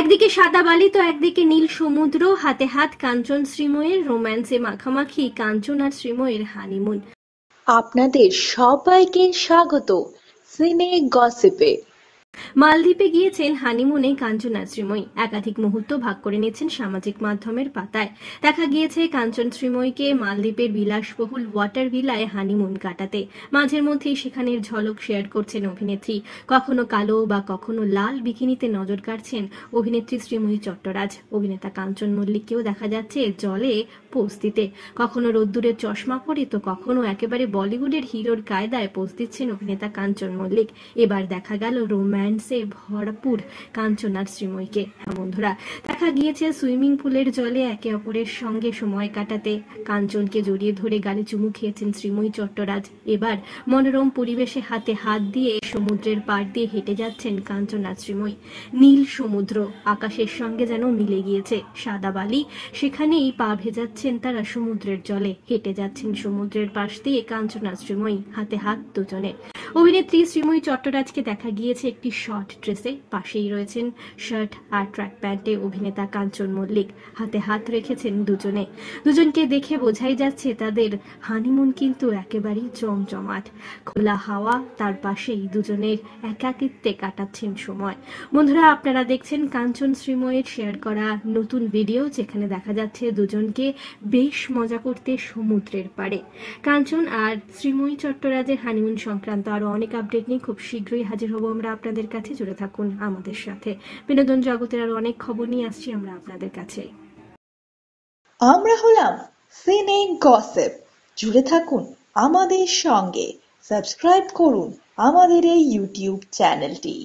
একদিকে সাদা বালি তো একদিকে নীল সমুদ্র, হাতে হাত কাঞ্চন শ্রীময়ের, রোম্যান্সে মাখামাখি কাঞ্চন আর শ্রীময়ের হানিমুন। আপনাদের সবাইকে স্বাগত সিনে গসিপে। মালদ্বীপে গিয়েছেন হানিমুনে কাঞ্চন আর শ্রীময়ী। একাধিক মুহূর্ত ভাগ করে নিয়েছেন সামাজিক মাধ্যমের পাতায়। দেখা গিয়েছে কাঞ্চন শ্রীময়ীকে মালদ্বীপের বিলাসবহুল ওয়াটার ভিলায় হানিমুন কাটাতে। মাঝের মধ্যেই সেখানের ঝলক শেয়ার করছেন অভিনেত্রী। কখনো কালো বা কখনো লাল বিকিনিতে নজর কাড়ছেন অভিনেত্রী শ্রীময়ী চট্টরাজ। অভিনেতা কাঞ্চন মল্লিককেও দেখা যাচ্ছে জলে পোজ দিতে। কখনো রোদ্দুরের চশমা পরে তো কখনো একেবারে বলিউডের হিরোর কায়দায় পোজ দিচ্ছেন অভিনেতা কাঞ্চন মল্লিক। এবার দেখা গেল রোম্যান্সে ভরপুর কাঞ্চন আর শ্রীময়ীকে। হ্যাঁ বন্ধুরা, দেখা গিয়েছে সুইমিং পুলের জলে একে অপরের সঙ্গে সময় কাটাতে। কাঞ্চনকে জড়িয়ে ধরে গালে চুমু খেয়েছেন শ্রীময়ী চট্টরাজ। এবার মনোরম পরিবেশে হাতে হাত দিয়ে সমুদ্রের পাড় দিয়ে হেঁটে যাচ্ছেন কাঞ্চন আর শ্রীময়ী। নীল সমুদ্র আকাশের সঙ্গে যেন মিলে গিয়েছে। সাদা বালি, সেখানেই পা ভেজাচ্ছেন তারা সমুদ্রের জলে। হেঁটে যাচ্ছেন সমুদ্রের পাশ দিয়ে কাঞ্চন আর শ্রীময়ী, হাতে হাত দুজনে। অভিনেত্রী শ্রীময়ী চট্টরাজকে দেখা গিয়েছে একটি শর্ট ড্রেসে, পাশেই রয়েছেন শার্ট আর ট্র্যাক প্যান্টে অভিনেতা কাঞ্চন মল্লিক। হাতে হাত রেখেছেন দুজনে। দুজনকে দেখে বোঝাই যাচ্ছে তাদের হানিমুন কিন্তু একেবারেই জমজমাট। খোলা হাওয়া, তার পাশেই দুজনের একাকিত্বে কাটাচ্ছেন সময়। বন্ধুরা, আপনারা দেখছেন কাঞ্চন শ্রীময়ের শেয়ার করা নতুন ভিডিও, যেখানে দেখা যাচ্ছে দুজনকে বেশ মজা করতে সমুদ্রের পাড়ে। কাঞ্চন আর শ্রীময়ী চট্টরাজের হানিমুন সংক্রান্ত আরো অনেক আপডেট নিয়ে খুব শীঘ্রই হাজির হব আমরা আপনাদের কাছে। জুড়ে থাকুন আমাদের সাথে। বিনোদন জগতের আরো অনেক খবর নিয়ে আসছি আমরা আপনাদের কাছে। আমরা হলাম সিনে গসিপ। জুড়ে থাকুন আমাদের সঙ্গে, সাবস্ক্রাইব করুন আমাদের এই ইউটিউব চ্যানেলটি।